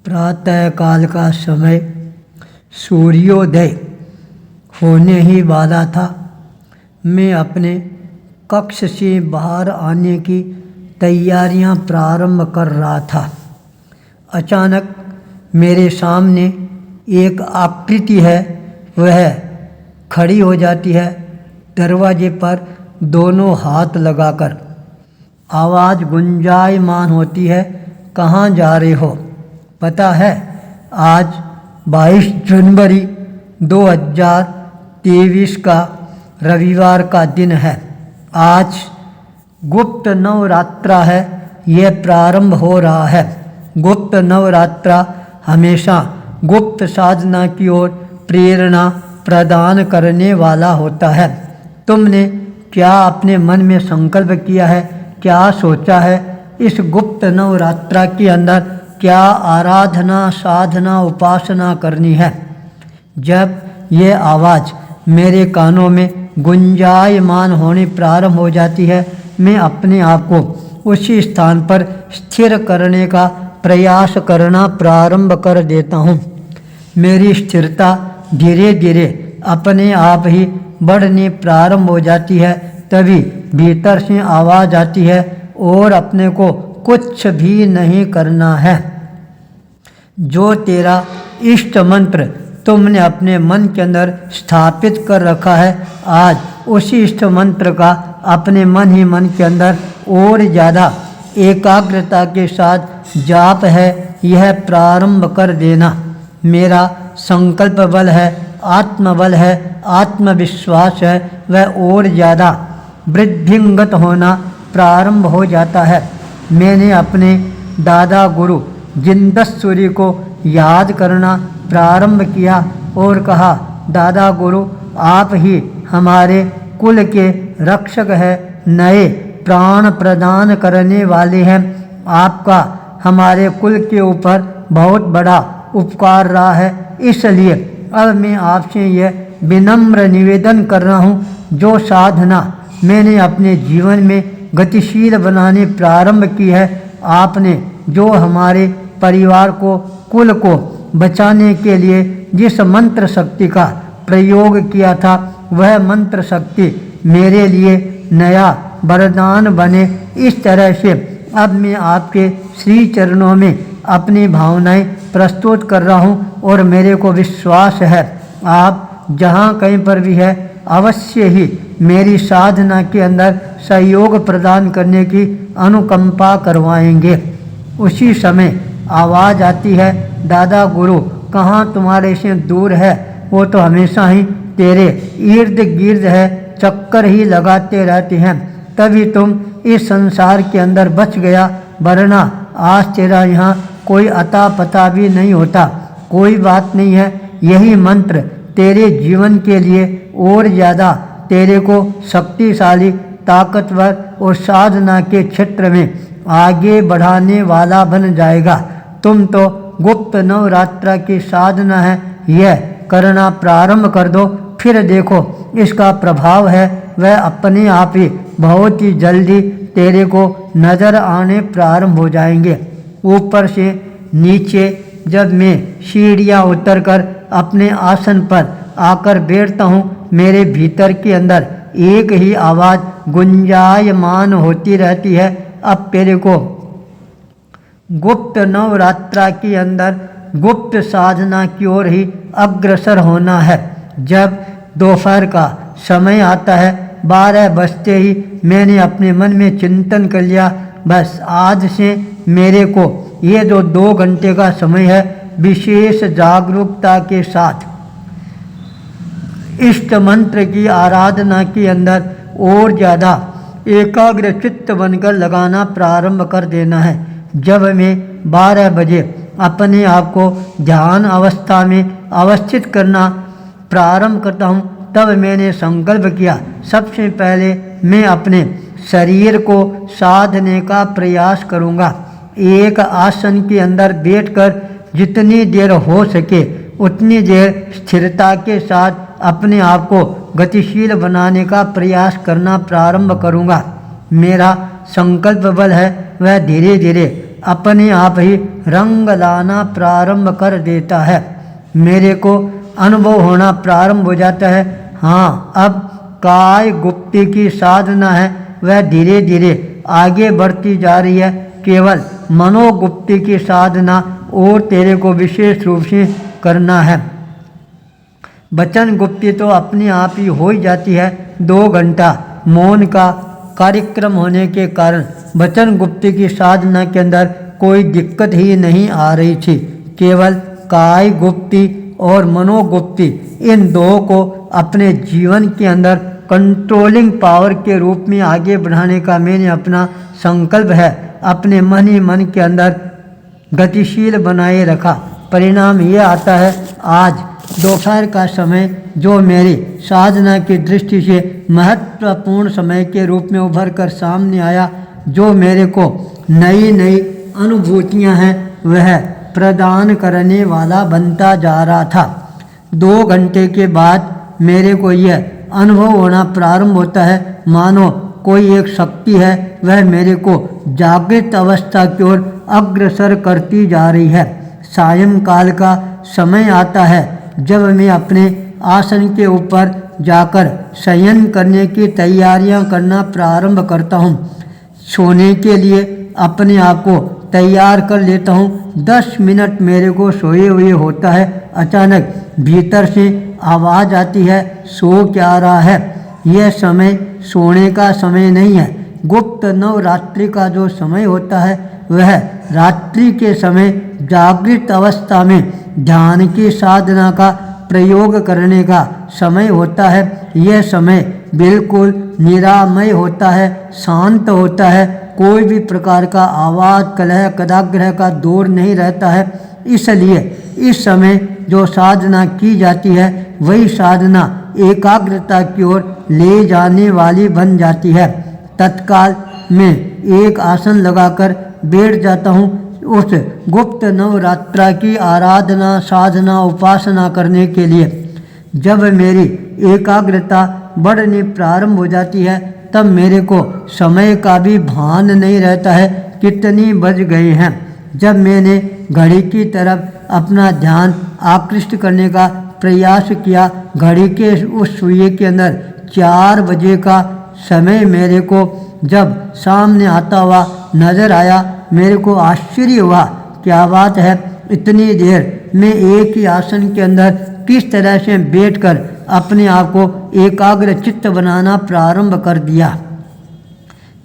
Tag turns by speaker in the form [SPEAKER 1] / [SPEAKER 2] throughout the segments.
[SPEAKER 1] प्रातः काल का समय सूर्योदय होने ही वाला था। मैं अपने कक्ष से बाहर आने की तैयारियां प्रारंभ कर रहा था। अचानक मेरे सामने एक आकृति है, वह खड़ी हो जाती है दरवाजे पर दोनों हाथ लगाकर। आवाज़ गुंजायमान होती है, कहाँ जा रहे हो? पता है आज 22 जनवरी 2023 का रविवार का दिन है। आज गुप्त नवरात्रा है, यह प्रारंभ हो रहा है। गुप्त नवरात्रा हमेशा गुप्त साधना की ओर प्रेरणा प्रदान करने वाला होता है। तुमने क्या अपने मन में संकल्प किया है, क्या सोचा है? इस गुप्त नवरात्रा के अंदर क्या आराधना, साधना, उपासना करनी है? जब यह आवाज़ मेरे कानों में गुंजायमान होनी प्रारंभ हो जाती है, मैं अपने आप को उसी स्थान पर स्थिर करने का प्रयास करना प्रारंभ कर देता हूँ। मेरी स्थिरता धीरे धीरे अपने आप ही बढ़नी प्रारंभ हो जाती है। तभी भीतर से आवाज़ आती है, और अपने को कुछ भी नहीं करना है। जो तेरा इष्ट मंत्र तुमने अपने मन के अंदर स्थापित कर रखा है, आज उसी इष्ट मंत्र का अपने मन ही मन के अंदर और ज़्यादा एकाग्रता के साथ जाप है, यह प्रारंभ कर देना। मेरा संकल्प बल है, आत्मबल है, आत्मविश्वास है, वह और ज़्यादा वृद्धिंगत होना प्रारंभ हो जाता है। मैंने अपने दादा गुरु जिंदस्सूरी को याद करना प्रारंभ किया और कहा, दादा गुरु आप ही हमारे कुल के रक्षक हैं, नए प्राण प्रदान करने वाले हैं। आपका हमारे कुल के ऊपर बहुत बड़ा उपकार रहा है, इसलिए अब मैं आपसे यह विनम्र निवेदन कर रहा हूँ, जो साधना मैंने अपने जीवन में गतिशील बनाने प्रारंभ की है, आपने जो हमारे परिवार को, कुल को बचाने के लिए जिस मंत्र शक्ति का प्रयोग किया था, वह मंत्र शक्ति मेरे लिए नया वरदान बने। इस तरह से अब मैं आपके श्री चरणों में अपनी भावनाएं प्रस्तुत कर रहा हूँ, और मेरे को विश्वास है आप जहाँ कहीं पर भी है, अवश्य ही मेरी साधना के अंदर सहयोग प्रदान करने की अनुकंपा करवाएंगे। उसी समय आवाज़ आती है, दादा गुरु कहाँ तुम्हारे से दूर है, वो तो हमेशा ही तेरे इर्द गिर्द है, चक्कर ही लगाते रहते हैं, तभी तुम इस संसार के अंदर बच गया, वरना आज तेरा यहाँ कोई अता पता भी नहीं होता। कोई बात नहीं है, यही मंत्र तेरे जीवन के लिए और ज़्यादा तेरे को शक्तिशाली, ताकतवर और साधना के क्षेत्र में आगे बढ़ाने वाला बन जाएगा। तुम तो गुप्त नवरात्रा की साधना है, यह करना प्रारंभ कर दो, फिर देखो इसका प्रभाव है वह अपने आप ही बहुत ही जल्दी तेरे को नज़र आने प्रारंभ हो जाएंगे। ऊपर से नीचे जब मैं सीढ़ियाँ उतरकर अपने आसन पर आकर बैठता हूँ, मेरे भीतर के अंदर एक ही आवाज़ गुंजायमान होती रहती है, अब तेरे को गुप्त नवरात्रा के अंदर गुप्त साधना की ओर ही अग्रसर होना है। जब दोपहर का समय आता है, 12 बजते ही मैंने अपने मन में चिंतन कर लिया, बस आज से मेरे को ये जो 2 घंटे का समय है, विशेष जागरूकता के साथ इष्ट मंत्र की आराधना के अंदर और ज़्यादा एकाग्र चित्त बनकर लगाना प्रारंभ कर देना है। जब मैं 12 बजे अपने आप को ध्यान अवस्था में अवस्थित करना प्रारंभ करता हूँ, तब मैंने संकल्प किया, सबसे पहले मैं अपने शरीर को साधने का प्रयास करूँगा। एक आसन के अंदर बैठकर जितनी देर हो सके उतनी देर स्थिरता के साथ अपने आप को गतिशील बनाने का प्रयास करना प्रारंभ करूँगा। मेरा संकल्प बल है, वह धीरे धीरे अपने आप ही रंग लाना प्रारंभ कर देता है। मेरे को अनुभव होना प्रारंभ हो जाता है। हाँ, अब काय गुप्ती की साधना है वह धीरे धीरे आगे बढ़ती जा रही है। केवल मनोगुप्ती की साधना और तेरे को विशेष रूप से करना है। वचन गुप्ती तो अपने आप ही हो ही जाती है। 2 घंटा मौन का कार्यक्रम होने के कारण वचन गुप्ती की साधना के अंदर कोई दिक्कत ही नहीं आ रही थी। केवल काय गुप्ती और मनोगुप्ती, इन दो को अपने जीवन के अंदर कंट्रोलिंग पावर के रूप में आगे बढ़ाने का मैंने अपना संकल्प है अपने मन ही मन के अंदर गतिशील बनाए रखा। परिणाम ये आता है, आज दोपहर का समय जो मेरी साधना की दृष्टि से महत्वपूर्ण समय के रूप में उभर कर सामने आया, जो मेरे को नई नई अनुभूतियां हैं वह प्रदान करने वाला बनता जा रहा था। 2 घंटे के बाद मेरे को यह अनुभव होना प्रारंभ होता है मानो कोई एक शक्ति है वह मेरे को जागृत अवस्था की ओर अग्रसर करती जा रही है। सायंकाल का समय आता है जब मैं अपने आसन के ऊपर जाकर शयन करने की तैयारियां करना प्रारंभ करता हूं। सोने के लिए अपने आप को तैयार कर लेता हूं। 10 मिनट मेरे को सोए हुए होता है। अचानक भीतर से आवाज़ आती है, सो क्या रहा है? यह समय सोने का समय नहीं है। गुप्त नवरात्रि का जो समय होता है वह रात्रि के समय जागृत अवस्था में ध्यान की साधना का प्रयोग करने का समय होता है। यह समय बिल्कुल निरामय होता है, शांत होता है। कोई भी प्रकार का आवाज़, कलह, कदाग्रह का दौर नहीं रहता है। इसलिए इस समय जो साधना की जाती है वही साधना एकाग्रता की ओर ले जाने वाली बन जाती है। तत्काल मैं एक आसन लगाकर बैठ जाता हूँ। उस गुप्त नवरात्रा की आराधना, साधना, उपासना करने के लिए जब मेरी एकाग्रता बढ़ने प्रारंभ हो जाती है तब मेरे को समय का भी भान नहीं रहता है कितनी बज गए हैं। जब मैंने घड़ी की तरफ अपना ध्यान आकृष्ट करने का प्रयास किया, घड़ी के उस सुइए के अंदर 4 बजे का समय मेरे को जब सामने आता हुआ नजर आया, मेरे को आश्चर्य हुआ, क्या बात है, इतनी देर में एक ही आसन के अंदर किस तरह से बैठकर अपने आप को एकाग्र चित्त बनाना प्रारंभ कर दिया।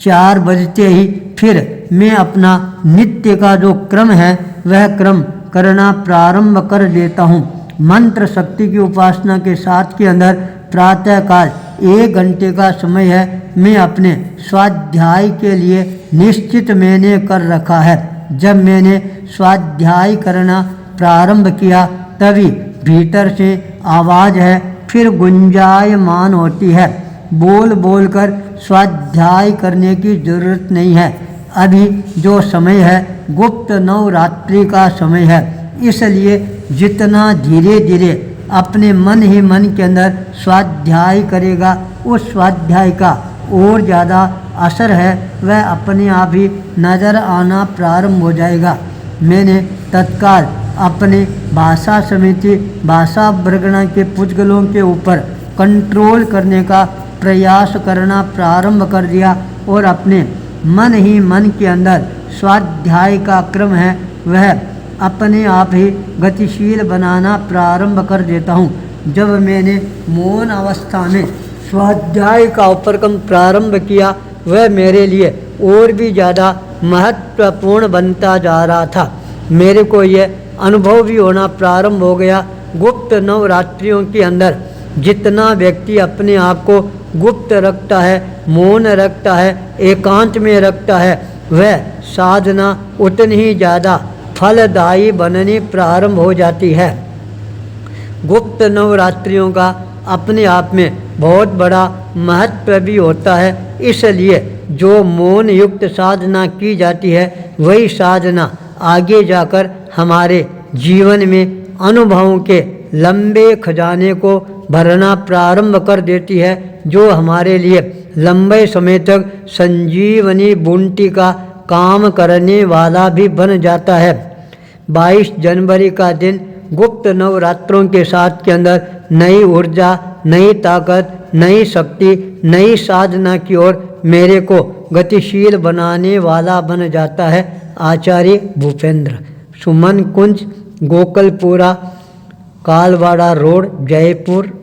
[SPEAKER 1] 4 बजते ही फिर मैं अपना नित्य का जो क्रम है वह क्रम करना प्रारंभ कर देता हूँ। मंत्र शक्ति की उपासना के साथ के अंदर प्रातःकाल 1 घंटे का समय है। मैं अपने स्वाध्याय के लिए निश्चित मैंने कर रखा है। जब मैंने स्वाध्याय करना प्रारंभ किया तभी भीतर से आवाज़ है फिर गुंजायमान होती है। बोल बोल कर स्वाध्याय करने की जरूरत नहीं है। अभी जो समय है गुप्त नवरात्रि का समय है, इसलिए जितना धीरे धीरे अपने मन ही मन के अंदर स्वाध्याय करेगा उस स्वाध्याय का और ज़्यादा असर है वह अपने आप ही नज़र आना प्रारंभ हो जाएगा। मैंने तत्काल अपने भाषा समिति, भाषा प्रगणा के पुद्गलों के ऊपर कंट्रोल करने का प्रयास करना प्रारंभ कर दिया और अपने मन ही मन के अंदर स्वाध्याय का क्रम है वह अपने आप ही गतिशील बनाना प्रारंभ कर देता हूँ। जब मैंने मौन अवस्था में स्वाध्याय का उपक्रम प्रारंभ किया वह मेरे लिए और भी ज़्यादा महत्वपूर्ण बनता जा रहा था। मेरे को यह अनुभव भी होना प्रारंभ हो गया, गुप्त नवरात्रियों के अंदर जितना व्यक्ति अपने आप को गुप्त रखता है, मौन रखता है, एकांत में रखता है, वह साधना उतनी ही ज़्यादा फलदायी बननी प्रारंभ हो जाती है। गुप्त नवरात्रियों का अपने आप में बहुत बड़ा महत्व भी होता है। इसलिए जो मौन युक्त साधना की जाती है वही साधना आगे जाकर हमारे जीवन में अनुभवों के लंबे खजाने को भरना प्रारंभ कर देती है, जो हमारे लिए लंबे समय तक संजीवनी बूंटी का काम करने वाला भी बन जाता है। 22 जनवरी का दिन गुप्त नवरात्रों के साथ के अंदर नई ऊर्जा, नई ताकत, नई शक्ति, नई साधना की ओर मेरे को गतिशील बनाने वाला बन जाता है। आचार्य भूपेंद्र। सुमन कुंज, गोकलपुरा, कालवाड़ा रोड, जयपुर।